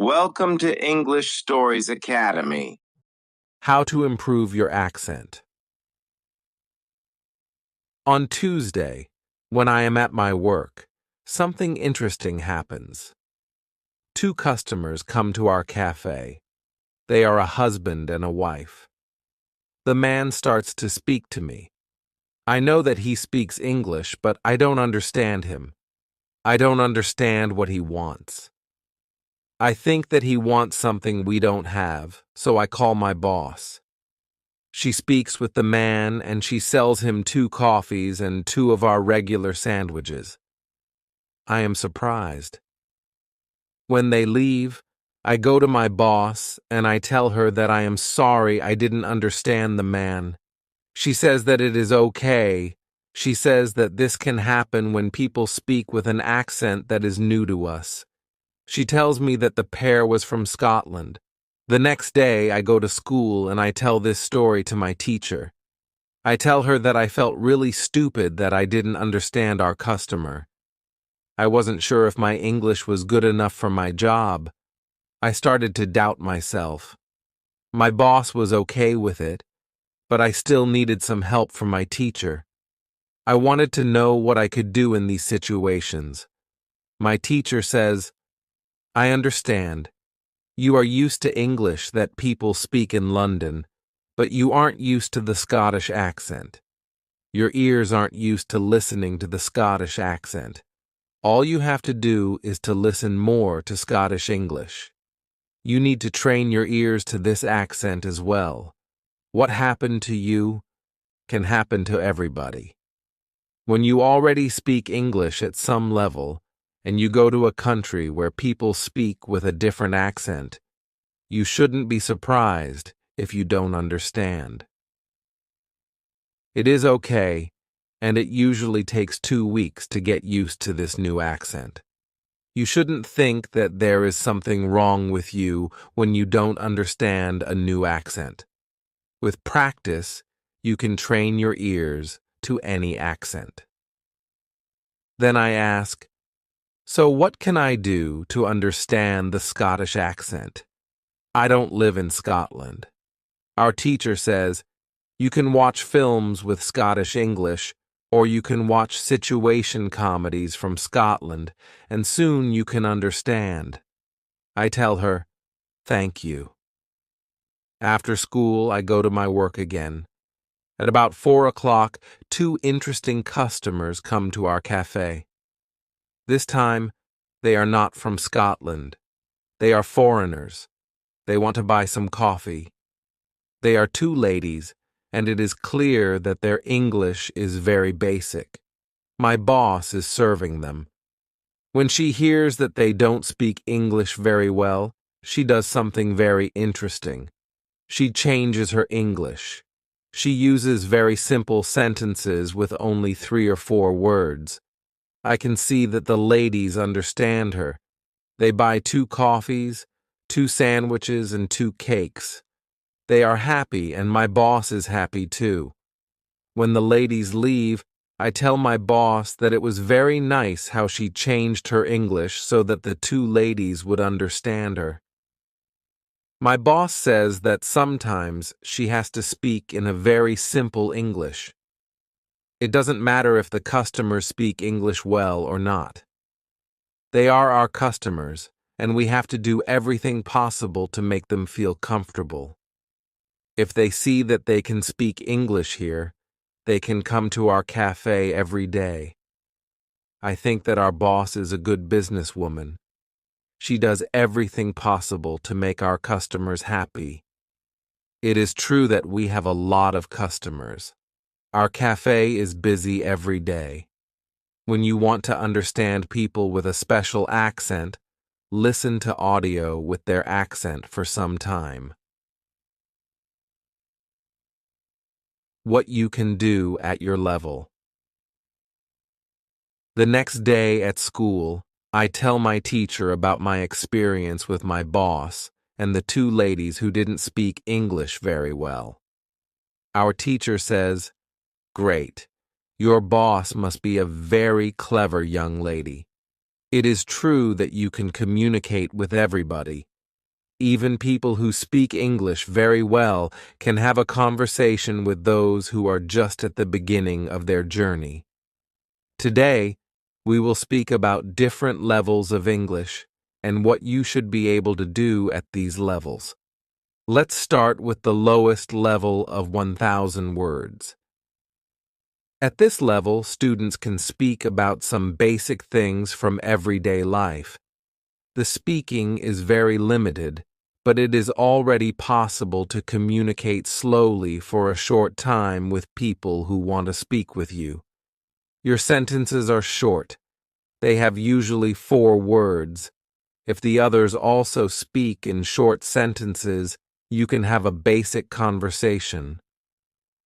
Welcome to English Stories Academy. How to improve your accent. On Tuesday, when I am at my work, something interesting happens. Two customers come to our cafe. They are a husband and a wife. The man starts to speak to me. I know that he speaks English, but I don't understand him. I don't understand what he wants. I think that he wants something we don't have, so I call my boss. She speaks with the man and she sells him 2 coffees and 2 of our regular sandwiches. I am surprised. When they leave, I go to my boss and I tell her that I am sorry I didn't understand the man. She says that it is okay. She says that this can happen when people speak with an accent that is new to us. She tells me that the pair was from Scotland. The next day, I go to school and I tell this story to my teacher. I tell her that I felt really stupid that I didn't understand our customer. I wasn't sure if my English was good enough for my job. I started to doubt myself. My boss was okay with it, but I still needed some help from my teacher. I wanted to know what I could do in these situations. My teacher says, "I understand. You are used to English that people speak in London, but you aren't used to the Scottish accent. Your ears aren't used to listening to the Scottish accent. All you have to do is to listen more to Scottish English. You need to train your ears to this accent as well. What happened to you can happen to everybody. When you already speak English at some level, and you go to a country where people speak with a different accent, you shouldn't be surprised if you don't understand. It is okay, and it usually takes 2 weeks to get used to this new accent. You shouldn't think that there is something wrong with you when you don't understand a new accent. With practice, you can train your ears to any accent." Then I ask, "So what can I do to understand the Scottish accent? I don't live in Scotland." Our teacher says, "You can watch films with Scottish English, or you can watch situation comedies from Scotland, and soon you can understand." I tell her, "Thank you." After school, I go to my work again. At about 4 o'clock, 2 interesting customers come to our cafe. This time, they are not from Scotland. They are foreigners. They want to buy some coffee. They are 2 ladies, and it is clear that their English is very basic. My boss is serving them. When she hears that they don't speak English very well, she does something very interesting. She changes her English. She uses very simple sentences with only 3 or 4 words. I can see that the ladies understand her. They buy 2 coffees, 2 sandwiches, and 2 cakes. They are happy, and my boss is happy too. When the ladies leave, I tell my boss that it was very nice how she changed her English so that the 2 ladies would understand her. My boss says that sometimes she has to speak in a very simple English. It doesn't matter if the customers speak English well or not. They are our customers, and we have to do everything possible to make them feel comfortable. If they see that they can speak English here, they can come to our cafe every day. I think that our boss is a good businesswoman. She does everything possible to make our customers happy. It is true that we have a lot of customers. Our cafe is busy every day. When you want to understand people with a special accent, listen to audio with their accent for some time. What you can do at your level. The next day at school, I tell my teacher about my experience with my boss and the 2 ladies who didn't speak English very well. Our teacher says, "Great. Your boss must be a very clever young lady. It is true that you can communicate with everybody, Even people who speak English very well can have a conversation with those who are just at the beginning of their journey. Today, we will speak about different levels of English and what you should be able to do at these levels. Let's start with the lowest level of 1,000 words. At this level, students can speak about some basic things from everyday life. The speaking is very limited, but it is already possible to communicate slowly for a short time with people who want to speak with you. Your sentences are short. They have usually 4 words. If the others also speak in short sentences, you can have a basic conversation.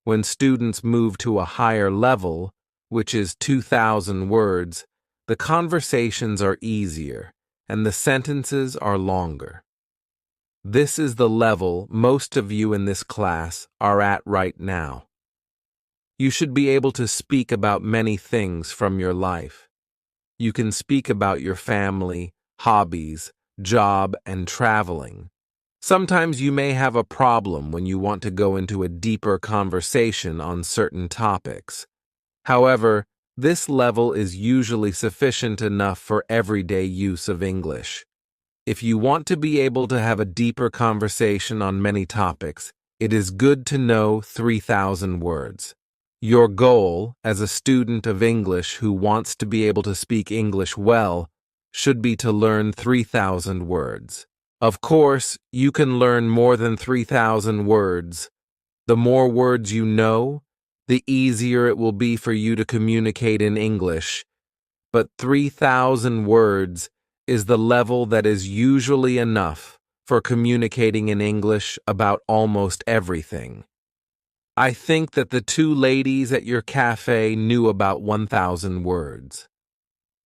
When students move to a higher level, which is 2,000 words, the conversations are easier and the sentences are longer. This is the level most of you in this class are at right now. You should be able to speak about many things from your life. You can speak about your family, hobbies, job, and traveling. Sometimes you may have a problem when you want to go into a deeper conversation on certain topics. However, this level is usually sufficient enough for everyday use of English. If you want to be able to have a deeper conversation on many topics, it is good to know 3,000 words. Your goal, as a student of English who wants to be able to speak English well, should be to learn 3,000 words. Of course, you can learn more than 3,000 words. The more words you know, the easier it will be for you to communicate in English. But 3,000 words is the level that is usually enough for communicating in English about almost everything. I think that the 2 ladies at your cafe knew about 1,000 words.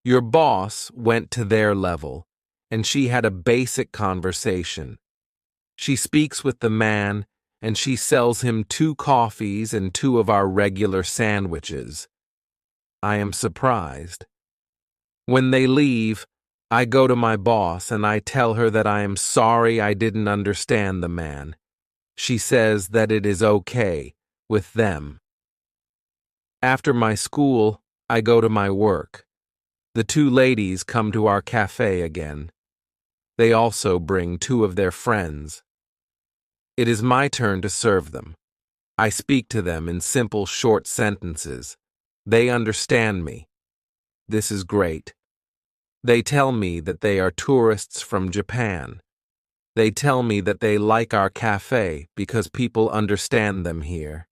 Your boss went to their level, and she had a basic conversation. She speaks with the man, and she sells him 2 coffees and 2 of our regular sandwiches. I am surprised. When they leave, I go to my boss and I tell her that I am sorry I didn't understand the man. She says that it is okay with them. After my school, I go to my work. The 2 ladies come to our cafe again. They also bring 2 of their friends. It is my turn to serve them. I speak to them in simple, short sentences. They understand me. This is great. They tell me that they are tourists from Japan. They tell me that they like our cafe because people understand them here.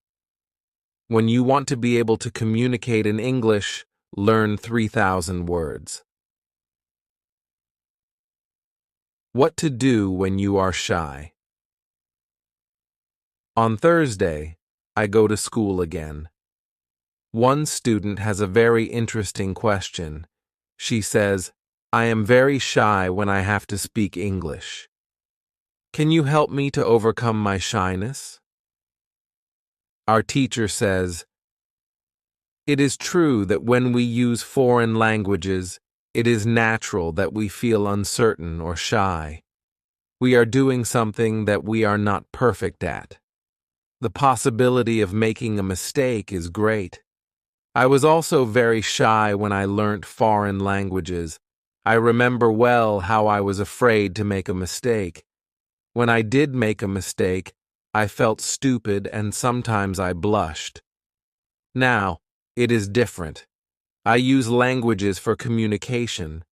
When you want to be able to communicate in English, learn 3,000 words. What to do when you are shy. On Thursday, I go to school again. One student has a very interesting question. She says, "I am very shy when I have to speak English. Can you help me to overcome my shyness?" Our teacher says, "It is true that when we use foreign languages, it is natural that we feel uncertain or shy. We are doing something that we are not perfect at. The possibility of making a mistake is great. I was also very shy when I learnt foreign languages. I remember well how I was afraid to make a mistake. When I did make a mistake, I felt stupid and sometimes I blushed. Now, it is different. I use languages for communication.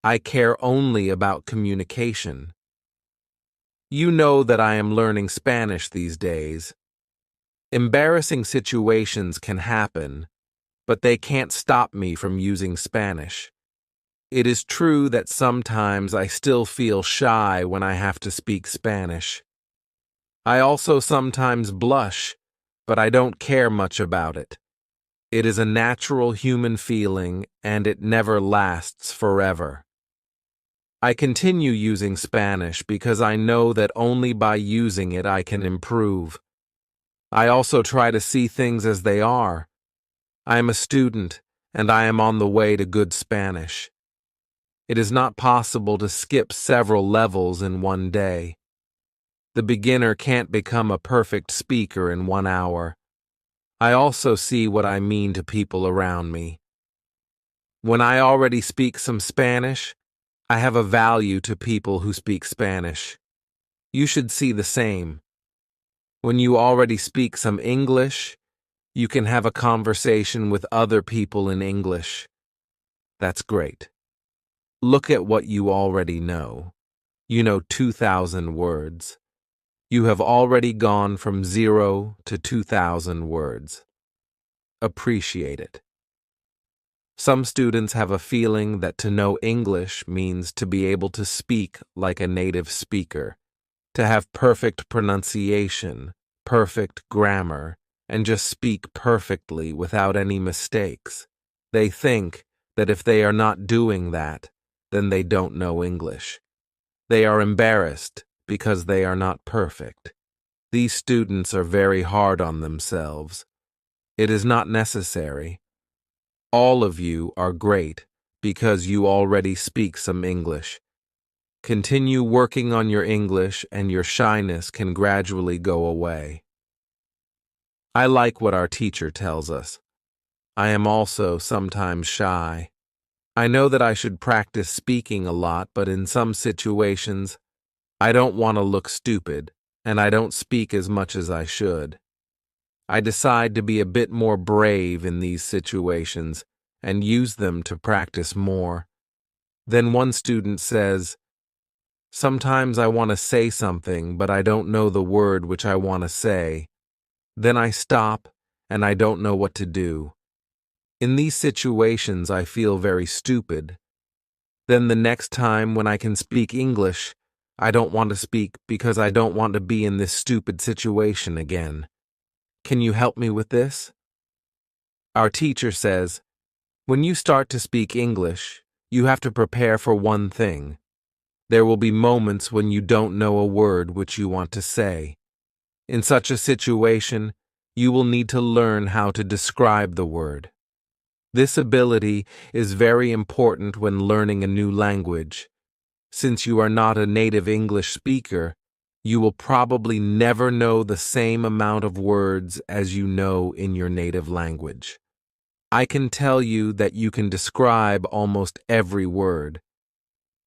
I care only about communication. You know that I am learning Spanish these days. Embarrassing situations can happen, but they can't stop me from using Spanish. It is true that sometimes I still feel shy when I have to speak Spanish. I also sometimes blush, but I don't care much about it. It is a natural human feeling, and it never lasts forever. I continue using Spanish because I know that only by using it I can improve. I also try to see things as they are. I am a student, and I am on the way to good Spanish. It is not possible to skip several levels in one day. The beginner can't become a perfect speaker in 1 hour. I also see what I mean to people around me. When I already speak some Spanish, I have a value to people who speak Spanish. You should see the same. When you already speak some English, you can have a conversation with other people in English. That's great. Look at what you already know. You know 2,000 words. You have already gone from 0 to 2,000 words. Appreciate it. Some students have a feeling that to know English means to be able to speak like a native speaker, to have perfect pronunciation, perfect grammar, and just speak perfectly without any mistakes. They think that if they are not doing that, then they don't know English. They are embarrassed because they are not perfect. These students are very hard on themselves. It is not necessary. All of you are great because you already speak some English. Continue working on your English and your shyness can gradually go away. I like what our teacher tells us. I am also sometimes shy. I know that I should practice speaking a lot, but in some situations, I don't want to look stupid, and I don't speak as much as I should. I decide to be a bit more brave in these situations and use them to practice more. Then one student says, "Sometimes I want to say something, but I don't know the word which I want to say. Then I stop, and I don't know what to do. In these situations, I feel very stupid. Then the next time when I can speak English, I don't want to speak because I don't want to be in this stupid situation again. Can you help me with this?" Our teacher says, when you start to speak English, you have to prepare for one thing. There will be moments when you don't know a word which you want to say. In such a situation, you will need to learn how to describe the word. This ability is very important when learning a new language. Since you are not a native English speaker, you will probably never know the same amount of words as you know in your native language. I can tell you that you can describe almost every word.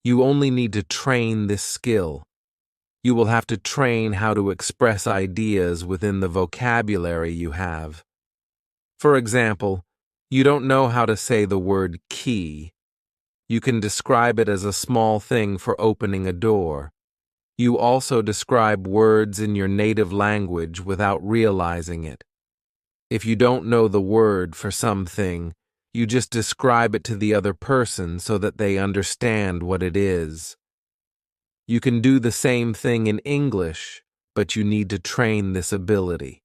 You only need to train this skill. You will have to train how to express ideas within the vocabulary you have. For example, you don't know how to say the word key. You can describe it as a small thing for opening a door. You also describe words in your native language without realizing it. If you don't know the word for something, you just describe it to the other person so that they understand what it is. You can do the same thing in English, but you need to train this ability.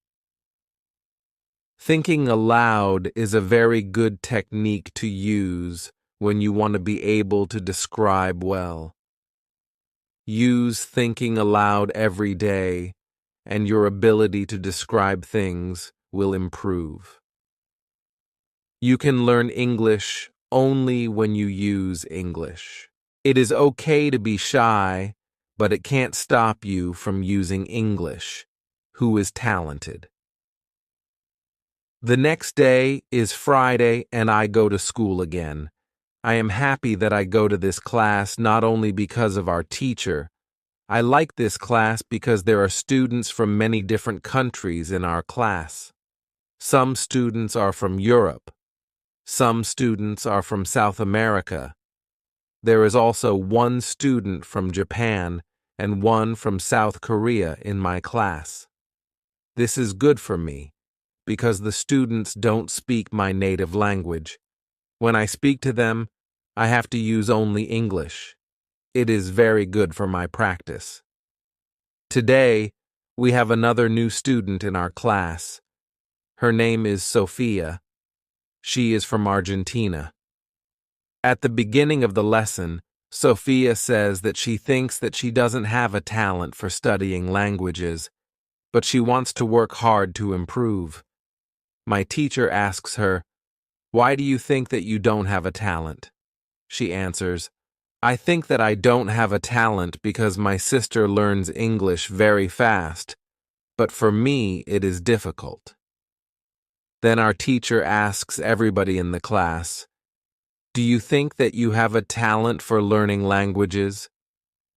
Thinking aloud is a very good technique to use when you want to be able to describe well. Use thinking aloud every day, and your ability to describe things will improve. You can learn English only when you use English. It is okay to be shy, but it can't stop you from using English. Who is talented? The next day is Friday and I go to school again. I am happy that I go to this class not only because of our teacher. I like this class because there are students from many different countries in our class. Some students are from Europe. Some students are from South America. There is also one student from Japan and one from South Korea in my class. This is good for me because the students don't speak my native language. When I speak to them, I have to use only English. It is very good for my practice. Today, we have another new student in our class. Her name is Sophia. She is from Argentina. At the beginning of the lesson, Sophia says that she thinks that she doesn't have a talent for studying languages, but she wants to work hard to improve. My teacher asks her, "Why do you think that you don't have a talent?" She answers, I think that I don't have a talent because my sister learns English very fast, but for me it is difficult. Then our teacher asks everybody in the class, "Do you think that you have a talent for learning languages?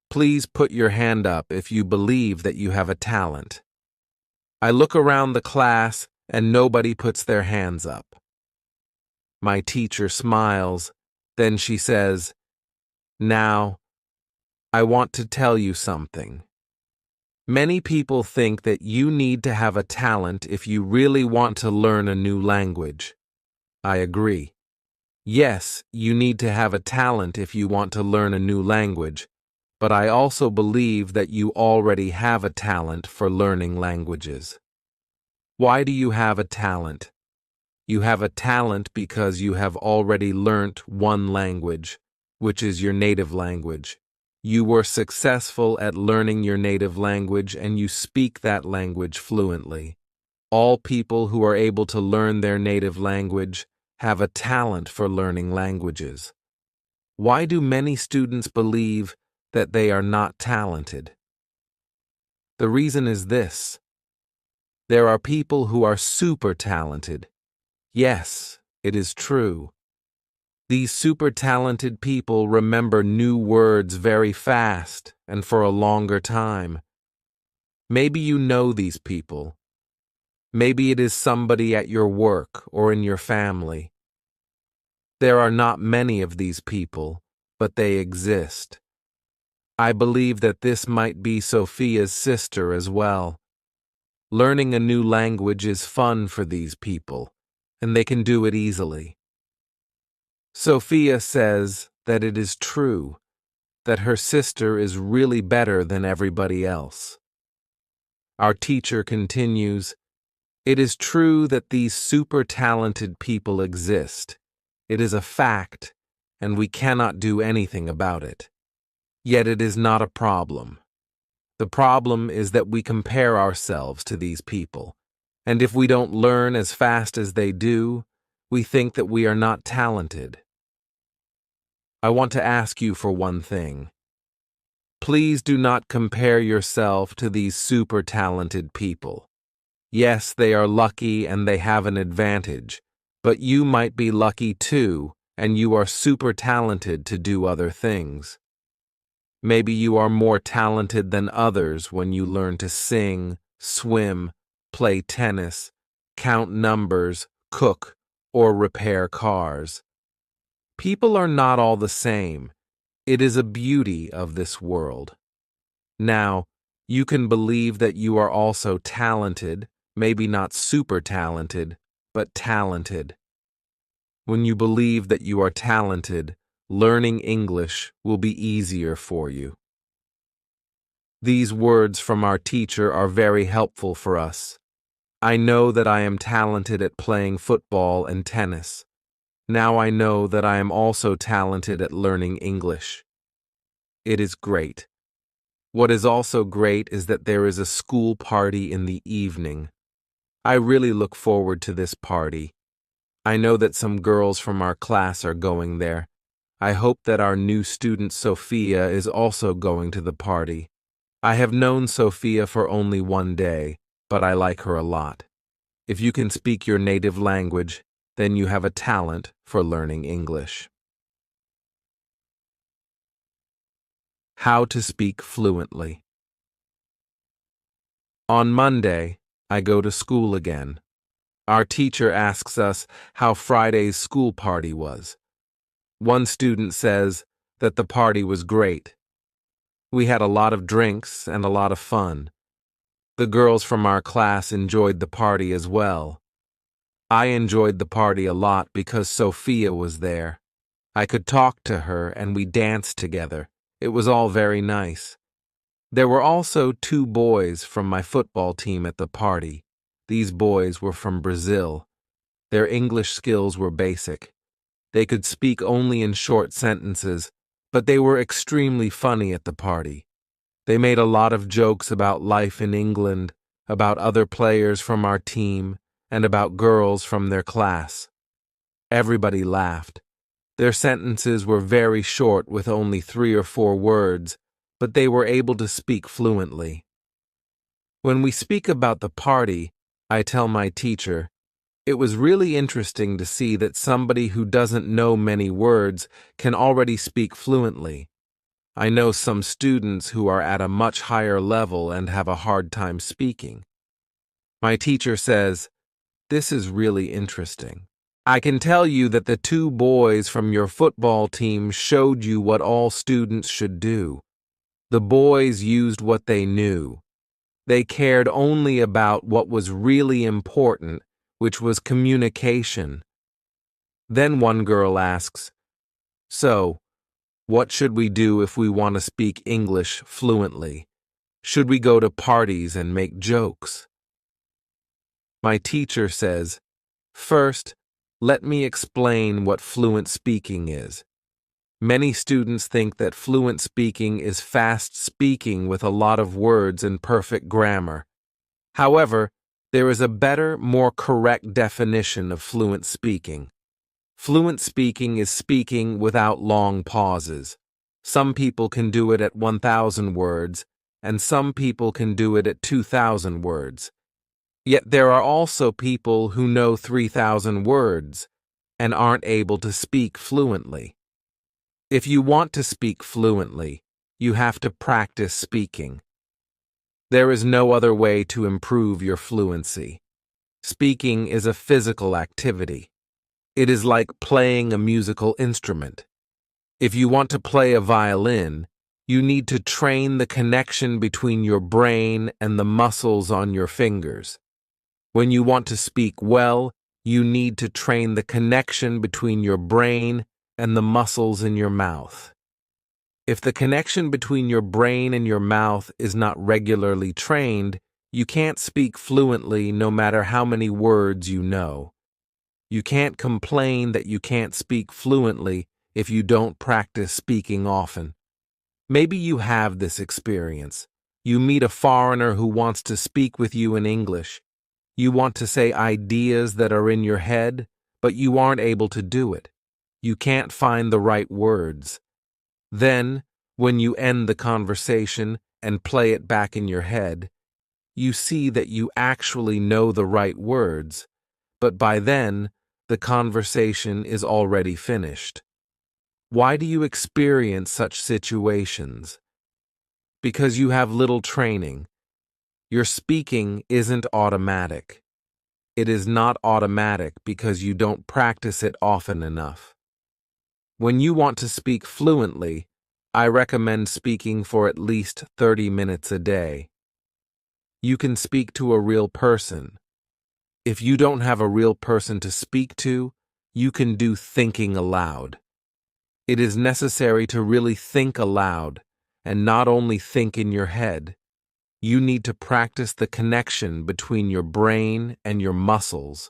Please put your hand up if you believe that you have a talent." I look around the class and nobody puts their hands up. My teacher smiles, then she says, "Now, I want to tell you something. Many people think that you need to have a talent if you really want to learn a new language. I agree. Yes, you need to have a talent if you want to learn a new language, but I also believe that you already have a talent for learning languages. Why do you have a talent? You have a talent because you have already learnt one language, which is your native language. You were successful at learning your native language and you speak that language fluently. All people who are able to learn their native language have a talent for learning languages. Why do many students believe that they are not talented? The reason is this. There are people who are super talented. Yes, it is true. These super talented people remember new words very fast and for a longer time. Maybe you know these people. Maybe it is somebody at your work or in your family. There are not many of these people, but they exist. I believe that this might be Sophia's sister as well. Learning a new language is fun for these people, and they can do it easily. Sophia says that it is true, that her sister is really better than everybody else. Our teacher continues, "It is true that these super talented people exist. It is a fact, and we cannot do anything about it. Yet it is not a problem. The problem is that we compare ourselves to these people, and if we don't learn as fast as they do, we think that we are not talented. I want to ask you for one thing. Please do not compare yourself to these super talented people. Yes, they are lucky and they have an advantage, but you might be lucky too, and you are super talented to do other things. Maybe you are more talented than others when you learn to sing, swim, play tennis, count numbers, cook, or repair cars. People are not all the same. It is a beauty of this world. Now, you can believe that you are also talented, maybe not super talented, but talented. When you believe that you are talented, learning English will be easier for you. These words from our teacher are very helpful for us. I know that I am talented at playing football and tennis. Now I know that I am also talented at learning English. It is great. What is also great is that there is a school party in the evening. I really look forward to this party. I know that some girls from our class are going there. I hope that our new student Sophia is also going to the party. I have known Sophia for only one day, but I like her a lot. If you can speak your native language, then you have a talent for learning English. How to speak fluently. On Monday, I go to school again. Our teacher asks us how Friday's school party was. One student says that the party was great. We had a lot of drinks and a lot of fun. The girls from our class enjoyed the party as well. I enjoyed the party a lot because Sophia was there. I could talk to her and we danced together. It was all very nice. There were also 2 boys from my football team at the party. These boys were from Brazil. Their English skills were basic. They could speak only in short sentences, but they were extremely funny at the party. They made a lot of jokes about life in England, about other players from our team, and about girls from their class. Everybody laughed. Their sentences were very short with only 3 or 4 words, but they were able to speak fluently. When we speak about the party, I tell my teacher, it was really interesting to see that somebody who doesn't know many words can already speak fluently. I know some students who are at a much higher level and have a hard time speaking. My teacher says, "This is really interesting. I can tell you that the 2 boys from your football team showed you what all students should do. The boys used what they knew. They cared only about what was really important, which was communication." Then one girl asks, "So, what should we do if we want to speak English fluently? Should we go to parties and make jokes?" My teacher says, "First, let me explain what fluent speaking is. Many students think that fluent speaking is fast speaking with a lot of words and perfect grammar. However, there is a better, more correct definition of fluent speaking. Fluent speaking is speaking without long pauses. Some people can do it at 1,000 words, and some people can do it at 2,000 words. Yet there are also people who know 3,000 words and aren't able to speak fluently. If you want to speak fluently, you have to practice speaking. There is no other way to improve your fluency. Speaking is a physical activity. It is like playing a musical instrument. If you want to play a violin, you need to train the connection between your brain and the muscles on your fingers. When you want to speak well, you need to train the connection between your brain and the muscles in your mouth. If the connection between your brain and your mouth is not regularly trained, you can't speak fluently no matter how many words you know. You can't complain that you can't speak fluently if you don't practice speaking often. Maybe you have this experience. You meet a foreigner who wants to speak with you in English. You want to say ideas that are in your head, but you aren't able to do it. You can't find the right words. Then, when you end the conversation and play it back in your head, you see that you actually know the right words, but by then, the conversation is already finished. Why do you experience such situations? Because you have little training. Your speaking isn't automatic. It is not automatic because you don't practice it often enough. When you want to speak fluently, I recommend speaking for at least 30 minutes a day. You can speak to a real person. If you don't have a real person to speak to, you can do thinking aloud. It is necessary to really think aloud, and not only think in your head. You need to practice the connection between your brain and your muscles.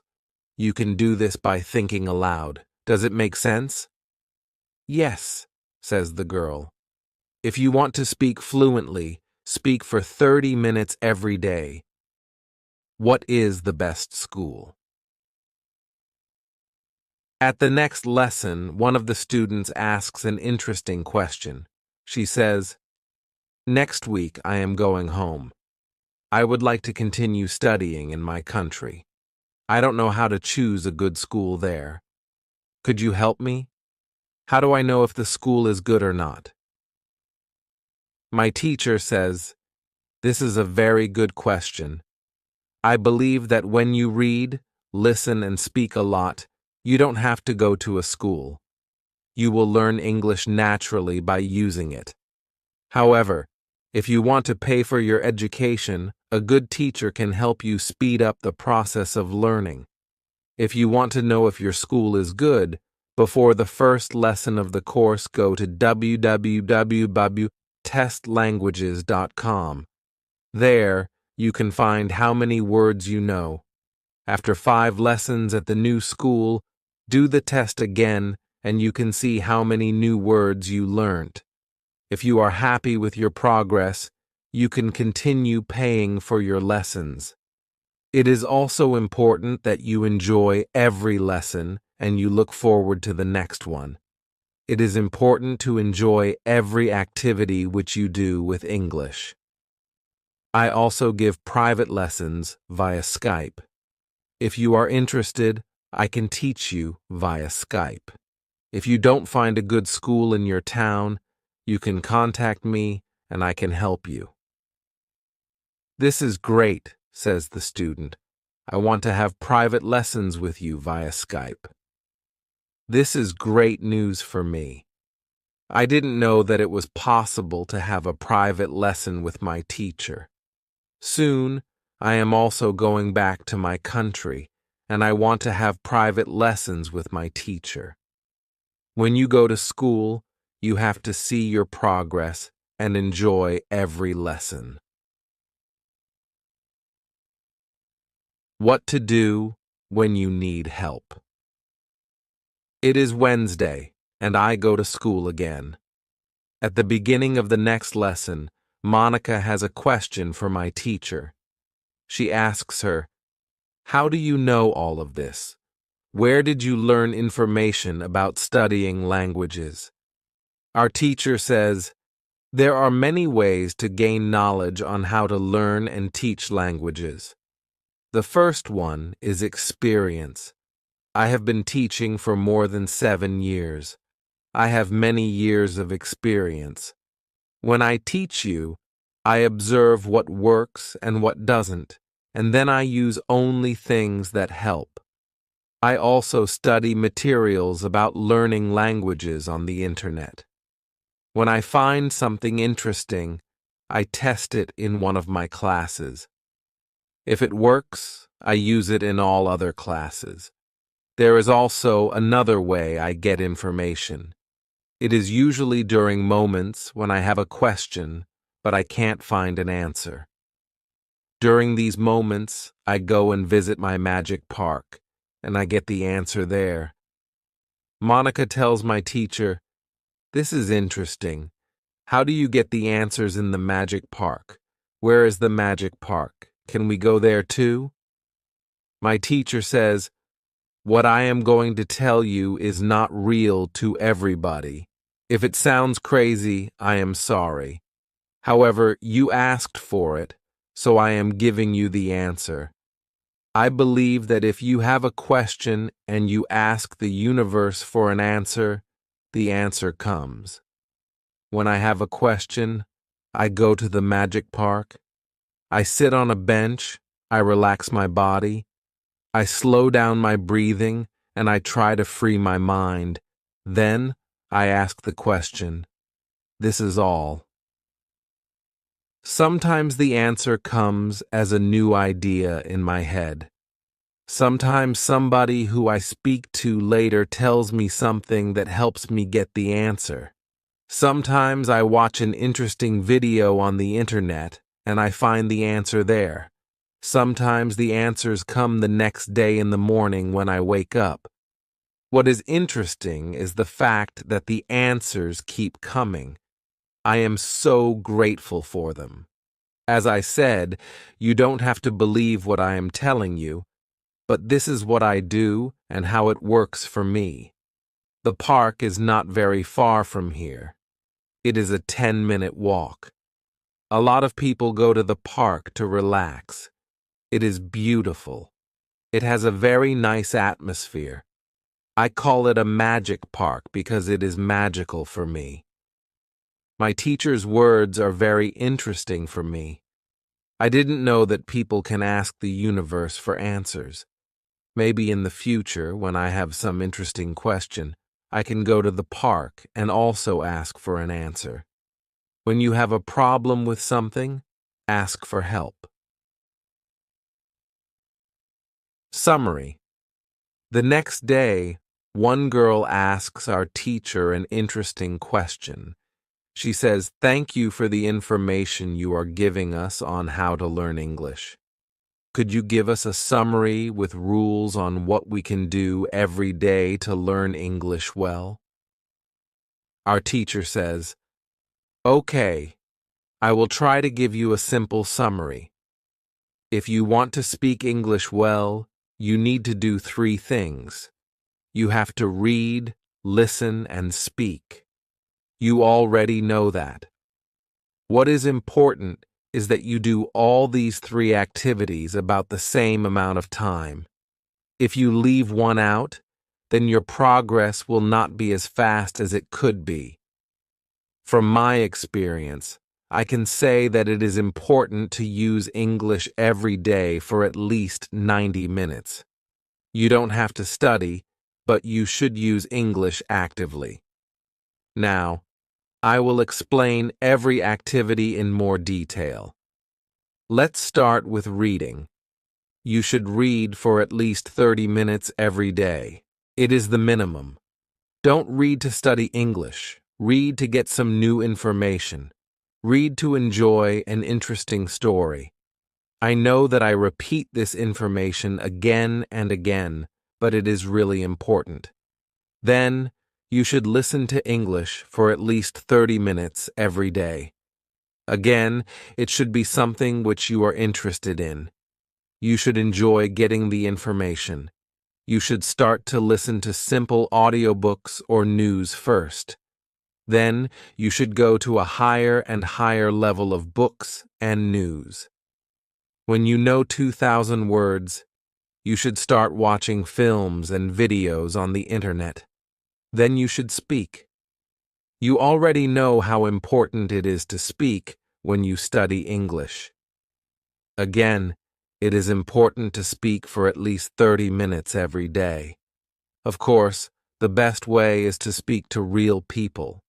You can do this by thinking aloud. Does it make sense? Yes, says the girl. If you want to speak fluently, speak for 30 minutes every day. What is the best school? At the next lesson, one of the students asks an interesting question. She says, "Next week I am going home. I would like to continue studying in my country. I don't know how to choose a good school there. Could you help me? How do I know if the school is good or not?" My teacher says, "This is a very good question. I believe that when you read, listen, and speak a lot, you don't have to go to a school. You will learn English naturally by using it. However, if you want to pay for your education, a good teacher can help you speed up the process of learning. If you want to know if your school is good, before the first lesson of the course, go to www.testlanguages.com. There, you can find how many words you know. After 5 lessons at the new school, do the test again and you can see how many new words you learned. If you are happy with your progress, you can continue paying for your lessons. It is also important that you enjoy every lesson and you look forward to the next one. It is important to enjoy every activity which you do with English. I also give private lessons via Skype. If you are interested, I can teach you via Skype. If you don't find a good school in your town, you can contact me and I can help you. This is great, says the student. I want to have private lessons with you via Skype. This is great news for me. I didn't know that it was possible to have a private lesson with my teacher. Soon, I am also going back to my country, and I want to have private lessons with my teacher. When you go to school, you have to see your progress and enjoy every lesson. What to do when you need help. It is Wednesday, and I go to school again. At the beginning of the next lesson, Monica has a question for my teacher. She asks her, "How do you know all of this? Where did you learn information about studying languages?" Our teacher says, "There are many ways to gain knowledge on how to learn and teach languages. The first one is experience. I have been teaching for more than 7 years. I have many years of experience. When I teach you, I observe what works and what doesn't, and then I use only things that help. I also study materials about learning languages on the internet. When I find something interesting, I test it in one of my classes. If it works, I use it in all other classes. There is also another way I get information. It is usually during moments when I have a question, but I can't find an answer. During these moments, I go and visit my magic park, and I get the answer there. Monica tells my teacher, "This is interesting. How do you get the answers in the magic park? Where is the magic park? Can we go there too?" My teacher says, "What I am going to tell you is not real to everybody. If it sounds crazy, I am sorry. However, you asked for it, so I am giving you the answer. I believe that if you have a question and you ask the universe for an answer, the answer comes. When I have a question, I go to the magic park. I sit on a bench, I relax my body, I slow down my breathing, and I try to free my mind. Then I ask the question. This is all. Sometimes the answer comes as a new idea in my head. Sometimes somebody who I speak to later tells me something that helps me get the answer. Sometimes I watch an interesting video on the internet and I find the answer there. Sometimes the answers come the next day in the morning when I wake up. What is interesting is the fact that the answers keep coming. I am so grateful for them. As I said, you don't have to believe what I am telling you, but this is what I do and how it works for me. The park is not very far from here. It is a 10-minute walk. A lot of people go to the park to relax. It is beautiful. It has a very nice atmosphere. I call it a magic park because it is magical for me. My teacher's words are very interesting for me. I didn't know that people can ask the universe for answers. Maybe in the future, when I have some interesting question, I can go to the park and also ask for an answer. When you have a problem with something, ask for help. Summary. The next day, one girl asks our teacher an interesting question. She says, "Thank you for the information you are giving us on how to learn English. Could you give us a summary with rules on what we can do every day to learn English well?" Our teacher says, "Okay, I will try to give you a simple summary. If you want to speak English well, you need to do 3 things. You have to read, listen, and speak. You already know that. What is important is that you do all these three activities about the same amount of time. If you leave one out, then your progress will not be as fast as it could be. From my experience, I can say that it is important to use English every day for at least 90 minutes. You don't have to study, but you should use English actively. Now, I will explain every activity in more detail. Let's start with reading. You should read for at least 30 minutes every day. It is the minimum. Don't read to study English. Read to get some new information. Read to enjoy an interesting story. I know that I repeat this information again and again, but it is really important. Then, you should listen to English for at least 30 minutes every day. Again, it should be something which you are interested in. You should enjoy getting the information. You should start to listen to simple audiobooks or news first. Then, you should go to a higher and higher level of books and news. When you know 2,000 words, you should start watching films and videos on the internet. Then you should speak. You already know how important it is to speak when you study English. Again, it is important to speak for at least 30 minutes every day. Of course, the best way is to speak to real people.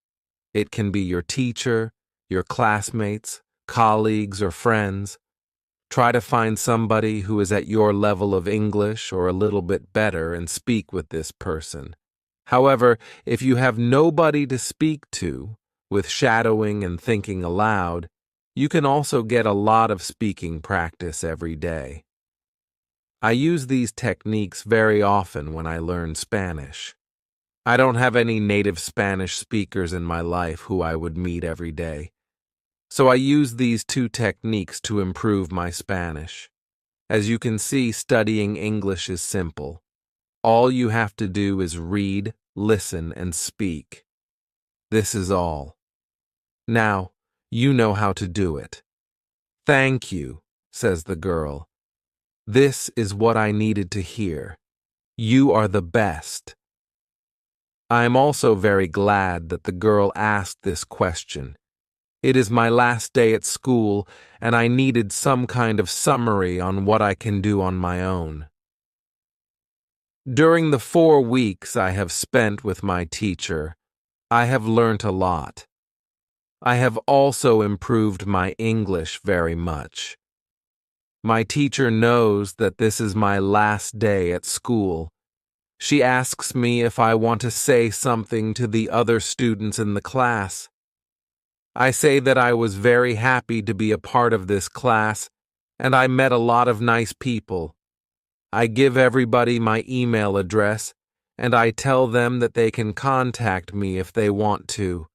It can be your teacher, your classmates, colleagues, or friends. Try to find somebody who is at your level of English or a little bit better and speak with this person. However, if you have nobody to speak to, with shadowing and thinking aloud, you can also get a lot of speaking practice every day. I use these techniques very often when I learn Spanish. I don't have any native Spanish speakers in my life who I would meet every day. So I use these two techniques to improve my Spanish. As you can see, studying English is simple. All you have to do is read, listen, and speak. This is all. Now, you know how to do it. Thank you, says the girl. This is what I needed to hear. You are the best. I am also very glad that the girl asked this question. It is my last day at school, and I needed some kind of summary on what I can do on my own. During the 4 weeks I have spent with my teacher, I have learnt a lot. I have also improved my English very much. My teacher knows that this is my last day at school. She asks me if I want to say something to the other students in the class. I say that I was very happy to be a part of this class, and I met a lot of nice people. I give everybody my email address, and I tell them that they can contact me if they want to.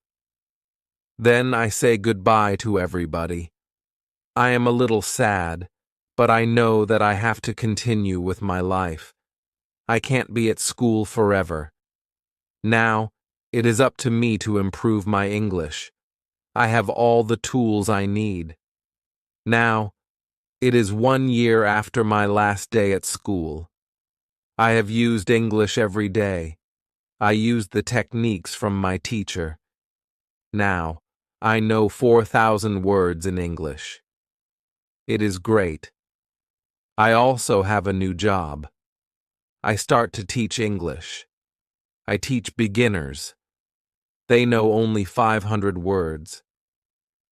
Then I say goodbye to everybody. I am a little sad, but I know that I have to continue with my life. I can't be at school forever. Now, it is up to me to improve my English. I have all the tools I need. Now, it is 1 year after my last day at school. I have used English every day. I used the techniques from my teacher. Now, I know 4,000 words in English. It is great. I also have a new job. I start to teach English. I teach beginners. They know only 500 words.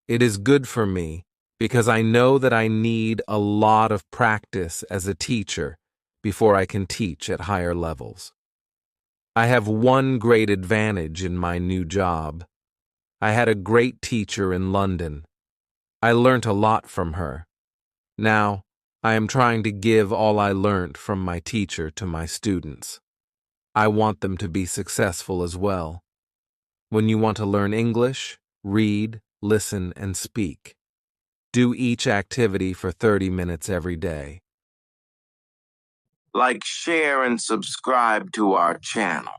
It is good for me because I know that I need a lot of practice as a teacher before I can teach at higher levels. I have one great advantage in my new job. I had a great teacher in London. I learnt a lot from her. Now, I am trying to give all I learnt from my teacher to my students. I want them to be successful as well. When you want to learn English, read, listen, and speak. Do each activity for 30 minutes every day. Like, share, and subscribe to our channel.